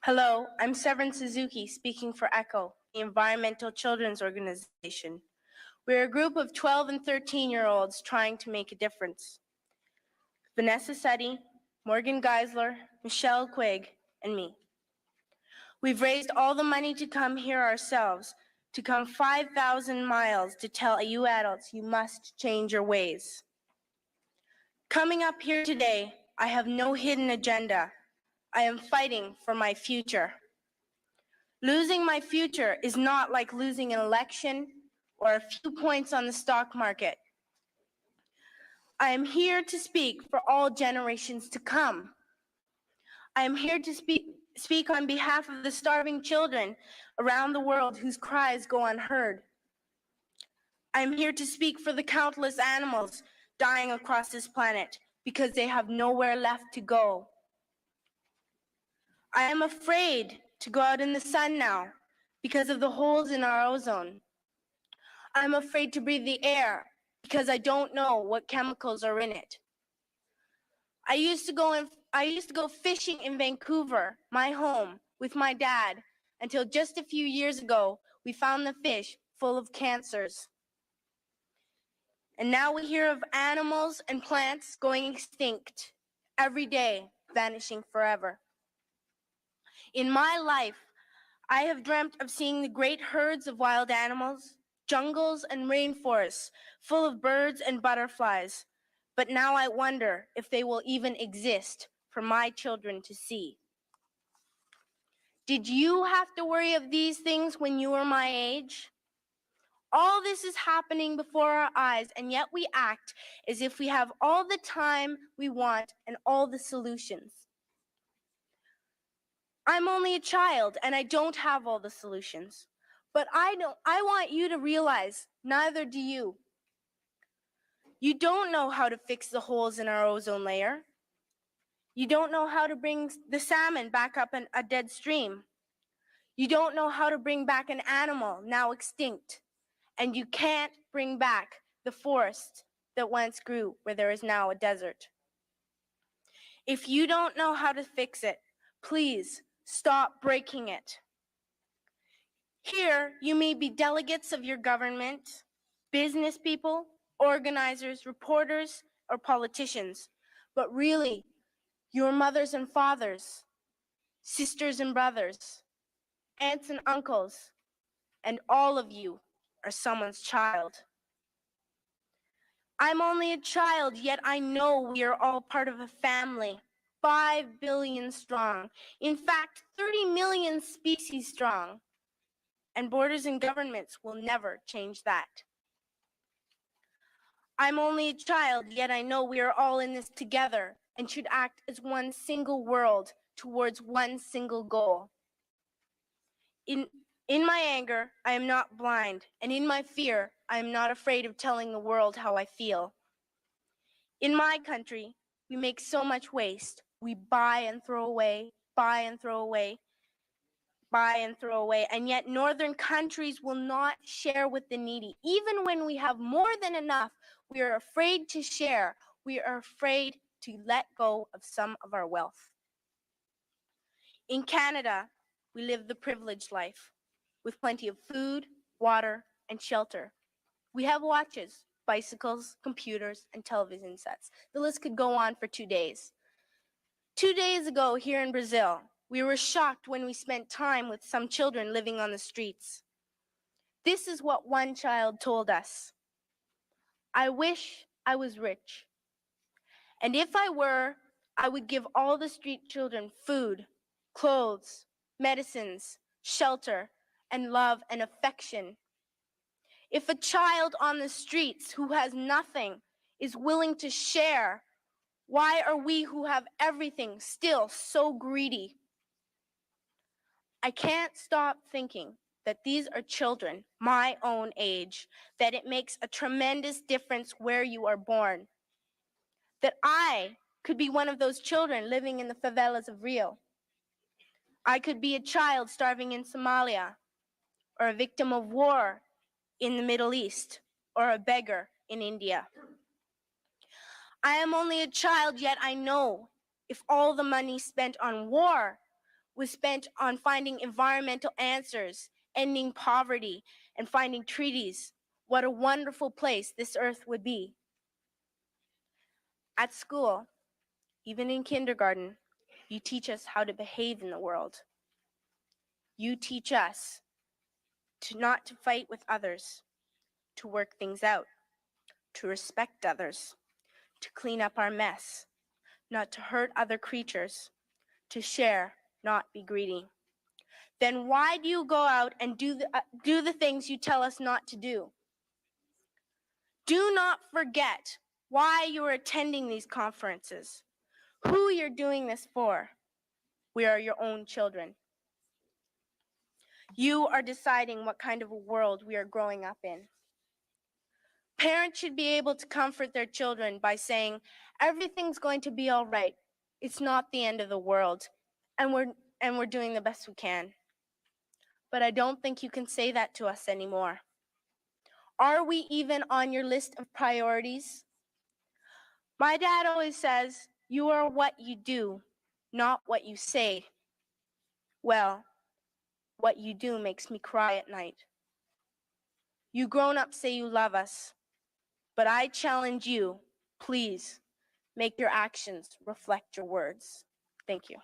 Hello, I'm Severin Suzuki speaking for ECHO, the Environmental Children's Organization. We're a group of 12 and 13-year-olds trying to make a difference. Vanessa Seti, Morgan Geisler, Michelle Quigg, and me. We've raised all the money to come here ourselves, to come 5,000 miles to tell you adults you must change your ways. Coming up here today, I have no hidden agenda. I am fighting for my future. Losing my future is not like losing an election or a few points on the stock market. I am here to speak for all generations to come. I am here to speak on behalf of the starving children around the world whose cries go unheard. I am here to speak for the countless animals dying across this planet because they have nowhere left to go. I am afraid to go out in the sun now because of the holes in our ozone. I'm afraid to breathe the air because I don't know what chemicals are in it. I used to go fishing in Vancouver, my home, with my dad, until just a few years ago, we found the fish full of cancers. And now we hear of animals and plants going extinct every day, vanishing forever. In my life, I have dreamt of seeing the great herds of wild animals, jungles and rainforests full of birds and butterflies. But now I wonder if they will even exist for my children to see. Did you have to worry of these things when you were my age? All this is happening before our eyes, and yet we act as if we have all the time we want and all the solutions. I'm only a child and I don't have all the solutions. But I want you to realize, neither do you. You don't know how to fix the holes in our ozone layer. You don't know how to bring the salmon back up in a dead stream. You don't know how to bring back an animal now extinct. And you can't bring back the forest that once grew where there is now a desert. If you don't know how to fix it, please stop breaking it. Here, you may be delegates of your government, business people, organizers, reporters, or politicians, but really, your mothers and fathers, sisters and brothers, aunts and uncles, and all of you are someone's child. I'm only a child, yet I know we are all part of a family, 5 billion strong. In fact, 30 million species strong. And borders and governments will never change that. I'm only a child, yet I know we are all in this together and should act as one single world towards one single goal. In my anger, I am not blind, and in my fear, I am not afraid of telling the world how I feel. In my country, we make so much waste. We buy and throw away, buy and throw away, buy and throw away, and yet northern countries will not share with the needy. Even when we have more than enough, we are afraid to share. We are afraid to let go of some of our wealth. In Canada, we live the privileged life with plenty of food, water, and shelter. We have watches, bicycles, computers, and television sets. The list could go on for 2 days. 2 days ago here in Brazil, we were shocked when we spent time with some children living on the streets. This is what one child told us. I wish I was rich. And if I were, I would give all the street children food, clothes, medicines, shelter, and love and affection. If a child on the streets who has nothing is willing to share, why are we who have everything still so greedy? I can't stop thinking that these are children my own age, that it makes a tremendous difference where you are born, that I could be one of those children living in the favelas of Rio. I could be a child starving in Somalia, or a victim of war in the Middle East, or a beggar in India. I am only a child, yet I know if all the money spent on war was spent on finding environmental answers, ending poverty, and finding treaties, what a wonderful place this earth would be. At school, even in kindergarten, you teach us how to behave in the world. You teach us not to fight with others, to work things out, to respect others, to clean up our mess, not to hurt other creatures, to share, not be greedy. Then why do you go out and do the things you tell us not to do? Do not forget why you are attending these conferences, who you're doing this for. We are your own children. You are deciding what kind of a world we are growing up in. Parents should be able to comfort their children by saying, everything's going to be all right. It's not the end of the world, and we're doing the best we can. But I don't think you can say that to us anymore. Are we even on your list of priorities? My dad always says, you are what you do, not what you say. Well, what you do makes me cry at night. You grown-ups say you love us, but I challenge you, please, make your actions reflect your words. Thank you.